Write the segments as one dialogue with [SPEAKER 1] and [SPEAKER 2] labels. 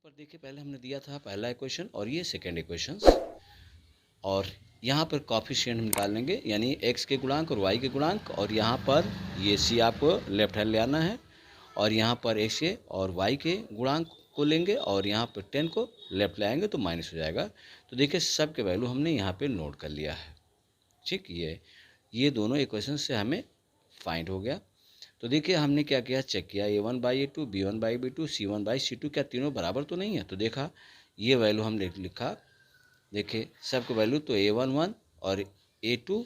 [SPEAKER 1] पर देखिए पहले हमने दिया था पहला इक्वेशन और ये सेकेंड इक्वेशन, और यहाँ पर कॉफिशिएंट हम निकाल लेंगे, यानी एक्स के गुणांक और वाई के गुणांक, और यहाँ पर ये सी आपको लेफ्ट हैंड ले आना है, और यहाँ पर एक्स के और वाई के गुणांक को लेंगे और यहाँ पर 10 को लेफ्ट ले आएंगे तो माइनस हो जाएगा। तो देखिए सब के वैल्यू हमने यहाँ पे नोट कर लिया है। ठीक, ये दोनों इक्वेशन से हमें फाइंड हो गया। तो देखिए हमने क्या किया, चेक किया a1/a2, b1/b2, c1/c2 क्या तीनों बराबर तो नहीं है। तो देखा ये वैल्यू हमने लिखा, देखिए सबके वैल्यू तो a1 1 और a2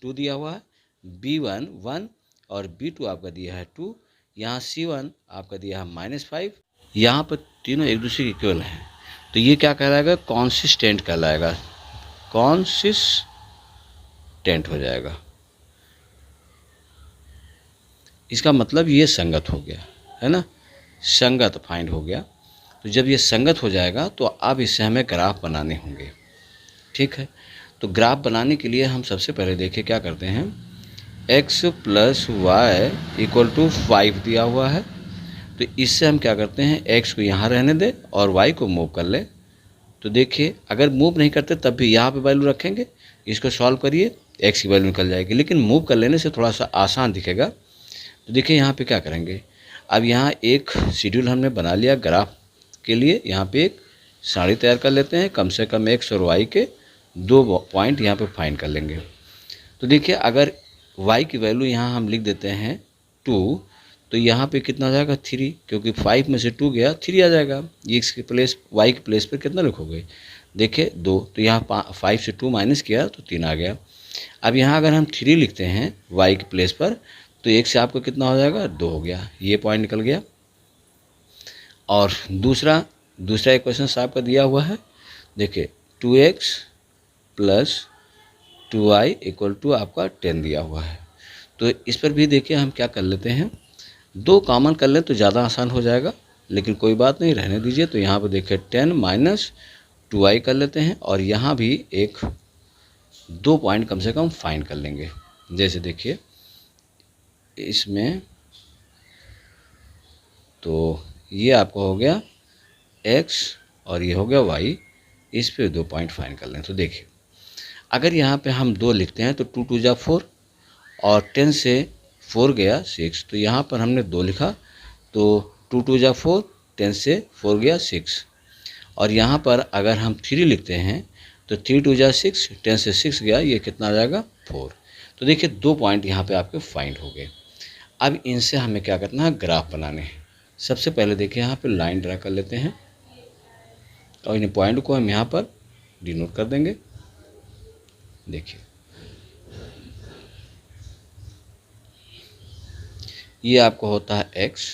[SPEAKER 1] 2 दिया हुआ है, b1 1 और b2 आपका दिया है 2, यहाँ c1 आपका दिया है -5। यहाँ पर तीनों एक दूसरे के इक्वल हैं, तो ये क्या कहलाएगा, कॉन्सिस्टेंट कहलाएगा, कॉन्सिस्टेंट हो जाएगा। इसका मतलब ये संगत हो गया है ना, संगत फाइंड हो गया। तो जब ये संगत हो जाएगा तो अब इससे हमें ग्राफ बनाने होंगे। ठीक है, तो ग्राफ बनाने के लिए हम सबसे पहले देखिए क्या करते हैं, x + y = 5 दिया हुआ है, तो इससे हम क्या करते हैं, x को यहाँ रहने दें और y को मूव कर ले। तो देखिए अगर मूव नहीं करते तब भी यहाँ पे वैल्यू रखेंगे, इसको सॉल्व करिए, x की वैल्यू निकल जाएगी, लेकिन मूव कर लेने से थोड़ा सा आसान दिखेगा। तो देखिए यहाँ पे क्या करेंगे, अब यहाँ एक शेड्यूल हमने बना लिया ग्राफ के लिए, यहाँ पे एक सारणी तैयार कर लेते हैं, कम से कम x और y के 2 पॉइंट यहाँ पे फाइंड कर लेंगे। तो देखिए अगर y की वैल्यू यहाँ हम लिख देते हैं 2, तो यहाँ पे कितना आ जाएगा 3, क्योंकि 5 में से 2 गया 3 आ जाएगा। x के प्लेस y के प्लेस पर कितना लिखोगे, देखिए 2, तो यहाँ 5 से 2 माइनस किया तो 3 आ गया। अब यहाँ अगर हम 3 लिखते हैं y के प्लेस पर, तो 1 से आपको कितना हो जाएगा, 2 हो गया, ये पॉइंट निकल गया। और दूसरा इक्वेशन आपका दिया हुआ है, देखिए 2x + 2y = आपका 10 दिया हुआ है। तो इस पर भी देखिए हम क्या कर लेते हैं, 2 कॉमन कर लें तो ज़्यादा आसान हो जाएगा, लेकिन कोई बात नहीं, रहने दीजिए। तो यहाँ पर देखिए 10 - 2y कर लेते हैं, और यहाँ भी 2 पॉइंट कम से कम फाइंड कर लेंगे। जैसे देखिए इसमें तो ये आपका हो गया x और ये हो गया y, इस पे 2 पॉइंट फाइंड कर लें। तो देखिए अगर यहाँ पे हम 2 लिखते हैं तो 2 2 जा 4 और 10 से 4 गया 6, तो यहाँ पर हमने 2 लिखा, तो 2 2 जा 4, 10 से 4 गया 6, और यहाँ पर अगर हम 3 लिखते हैं तो 3 2 जा 6, 10 से 6 गया, ये कितना आ जाएगा 4। तो देखिए 2 पॉइंट यहाँ पे आपके फाइंड हो गए। अब इनसे हमें क्या करना है, ग्राफ बनाने हैं। सबसे पहले देखिए यहाँ पे लाइन ड्रा कर लेते हैं, और इन पॉइंट को हम यहाँ पर डिनोट कर देंगे। देखिए ये आपको होता है x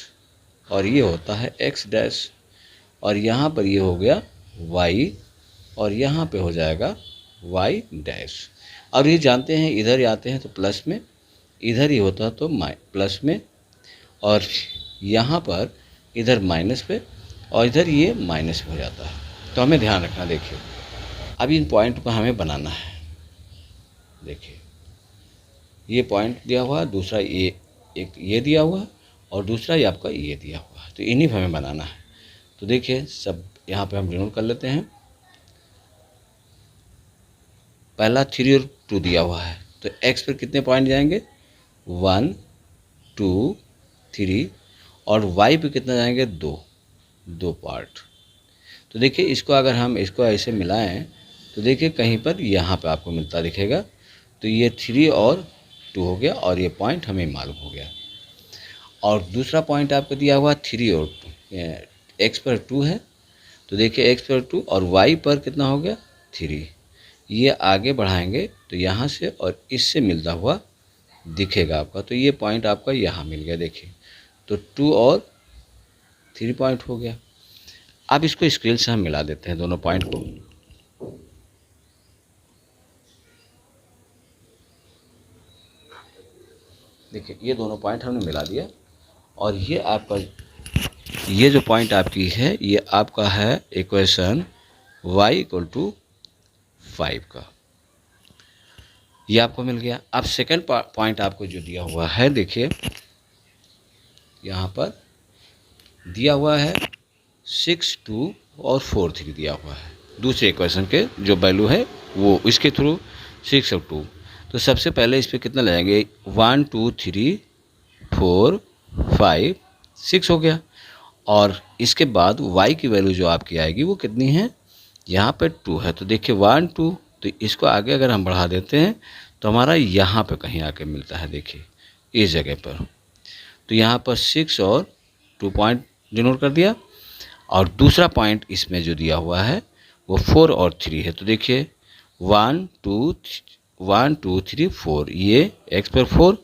[SPEAKER 1] और ये होता है x', और यहाँ पर ये हो गया y और यहाँ पे हो जाएगा y'। और ये जानते हैं इधर ही आते हैं तो प्लस में, इधर ही होता तो प्लस में, और यहाँ पर इधर माइनस पे, और इधर ये माइनस पे हो जाता है। तो हमें ध्यान रखना, देखिए अब इन पॉइंट को हमें बनाना है। देखिए ये पॉइंट दिया हुआ है, दूसरा एक ये दिया हुआ है, और दूसरा ये आपका ये दिया हुआ है, तो इन्हीं पर हमें बनाना है। तो देखिए सब यहाँ पे हम डिनोट कर लेते हैं। पहला 3 और 2 दिया हुआ है, तो x पर कितने पॉइंट जाएंगे, 1 2 3, और y पे कितना जाएंगे, 2 पार्ट। तो देखिए इसको अगर हम इसको ऐसे मिलाएं तो देखिए कहीं पर यहाँ पे आपको मिलता दिखेगा, तो ये 3 और 2 हो गया, और ये पॉइंट हमें मालूम हो गया। और दूसरा पॉइंट आपको दिया हुआ 3 और 2, x पर 2 है, तो देखिए x पर 2 और y पर कितना हो गया 3, ये आगे बढ़ाएंगे तो यहाँ से और इससे मिलता हुआ दिखेगा आपका, तो ये पॉइंट आपका यहाँ मिल गया। देखिए तो 2 और 3 पॉइंट हो गया। अब इसको स्केल से हम मिला देते हैं दोनों पॉइंट को। देखिए ये दोनों पॉइंट हमने मिला दिया, और ये आपका ये जो पॉइंट आपकी है ये आपका है इक्वेशन y = 5 का, ये आपको मिल गया। अब सेकंड पॉइंट आपको जो दिया हुआ है, देखिए यहाँ पर दिया हुआ है 6 2 और 4 3 दिया हुआ है। दूसरे इक्वेशन के जो वैल्यू है वो इसके थ्रू 6 और 2। तो सबसे पहले इस पर कितना लगाएंगे, 1 2 3 4 5 6 हो गया। और इसके बाद y की वैल्यू जो आपकी आएगी वो कितनी है, यहाँ पे 2 है। तो देखिए 1 2, तो इसको आगे अगर हम बढ़ा देते हैं तो हमारा यहाँ पे कहीं आके मिलता है, देखिए इस जगह पर। तो यहाँ पर 6 और 2 पॉइंट डिनोट कर दिया। और दूसरा पॉइंट इसमें जो दिया हुआ है वो 4 और 3 है। तो देखिए 1 2 3 4, ये x पर 4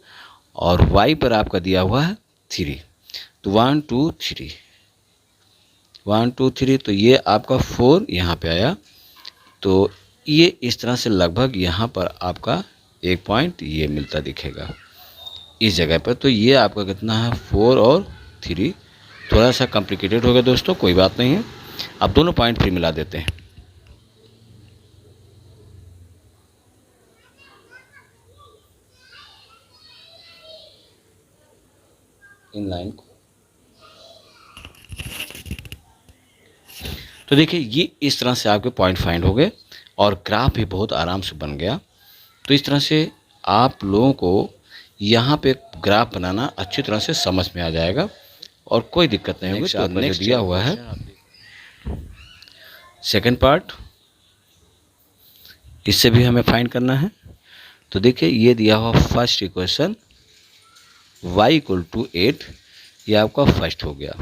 [SPEAKER 1] और y पर आपका दिया हुआ है 3। तो 1 2 3 1 2 3, तो ये आपका 4 यहाँ पे आया। तो ये इस तरह से लगभग यहाँ पर आपका एक पॉइंट ये मिलता दिखेगा इस जगह पर। तो ये आपका कितना है, 4 और 3। थोड़ा सा कॉम्प्लिकेटेड हो गया दोस्तों, कोई बात नहीं है। अब दोनों पॉइंट फिर मिला देते हैं। इन लाइन को तो देखिए ये इस तरह से आपके पॉइंट फाइंड हो गए और ग्राफ भी बहुत आराम से बन गया। तो इस तरह से आप लोगों को यहाँ पे ग्राफ बनाना अच्छी तरह से समझ में आ जाएगा और कोई दिक्कत नहीं होगी। तो नेक्स्ट दिया हुआ है सेकंड पार्ट, इससे भी हमें फाइंड करना है। तो देखिए ये दिया हुआ first equation y equal to 8, ये आपका फर्स्ट हो गया।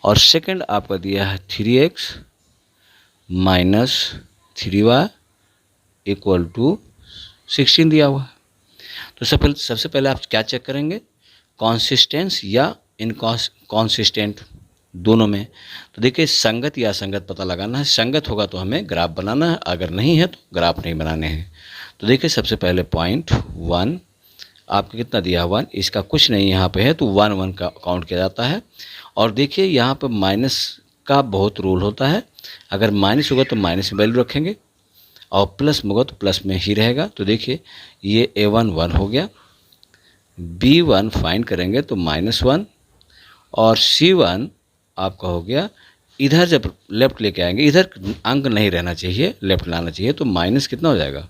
[SPEAKER 1] और सेकंड आपका दिया है 3x minus 3y equal to 16 दिया हुआ है। तो सबसे पहले आप क्या चेक करेंगे, कॉन्सिस्टेंस या इनकॉन्सिस्टेंट दोनों में। तो देखिए संगत या असंगत पता लगाना है। संगत होगा तो हमें ग्राफ बनाना है, अगर नहीं है तो ग्राफ नहीं बनाने हैं। तो देखिए सबसे पहले पॉइंट 1 आपका कितना दिया हुआ, इसका कुछ नहीं यहाँ पे है, तो 1 1 का काउंट किया जाता है। और देखिए यहाँ पर माइनस का बहुत रूल होता है, अगर माइनस होगा तो माइनस में वैल्यू रखेंगे और प्लस में होगा तो प्लस में ही रहेगा। तो देखिए ये a1 1 हो गया, b1 फाइंड करेंगे तो -1 और c1 आपका हो गया। इधर जब लेफ्ट लेके आएंगे, इधर अंक नहीं रहना चाहिए, लेफ्ट लाना चाहिए, तो माइनस कितना हो जाएगा,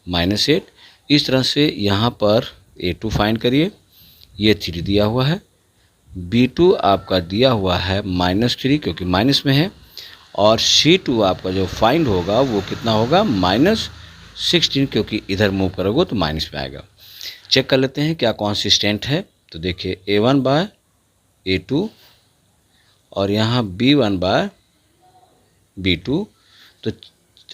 [SPEAKER 1] -8। इस तरह से यहाँ पर a2 फाइंड करिए, ये 3 दिया हुआ है। b2 आपका दिया हुआ है -3 क्योंकि माइनस में है। और c2 आपका जो फाइंड होगा वो कितना होगा, -16 क्योंकि इधर मूव करोगे तो माइनस में आएगा। चेक कर लेते हैं क्या कॉन्सिस्टेंट है। तो देखिए a1 बाय a2 और यहाँ b1 बाय b2, तो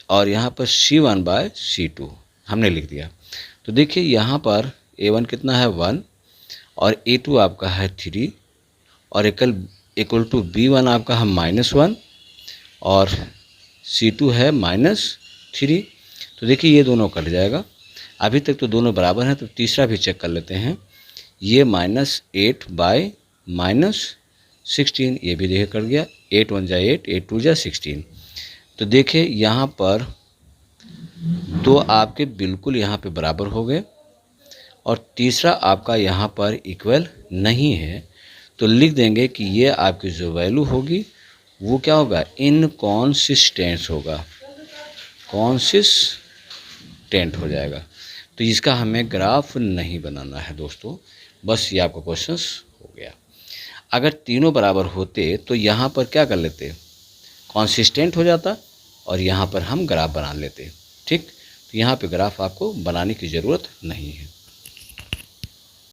[SPEAKER 1] और यहाँ पर c1 बाय c2 हमने लिख दिया। तो देखिए यहाँ पर a1 कितना है 1 और a2 आपका है 3 और इक्वल टू b1 आपका है -1 और c2 है -3। तो देखिए ये दोनों कट जाएगा। अभी तक तो दोनों बराबर हैं, तो तीसरा भी चेक कर लेते हैं। ये -8 बाय -16, ये भी देखिए कट गया। 8 1 जा 8, 8 2 जा 16। तो देखिए यहाँ पर दो आपके बिल्कुल यहाँ पे बराबर हो गए और तीसरा आपका यहाँ पर इक्वल नहीं है। तो लिख देंगे कि ये आपकी जो वैल्यू होगी वो क्या होगा, इनकॉन्सिस्टेंट होगा, कॉन्सिस्टेंट हो जाएगा। तो इसका हमें ग्राफ नहीं बनाना है दोस्तों, बस ये आपका क्वेश्चन हो गया। अगर तीनों बराबर होते तो यहाँ पर क्या कर लेते, कॉन्सिस्टेंट हो जाता और यहाँ पर हम ग्राफ बना लेते। ठीक, तो यहाँ पे ग्राफ आपको बनाने की ज़रूरत नहीं है।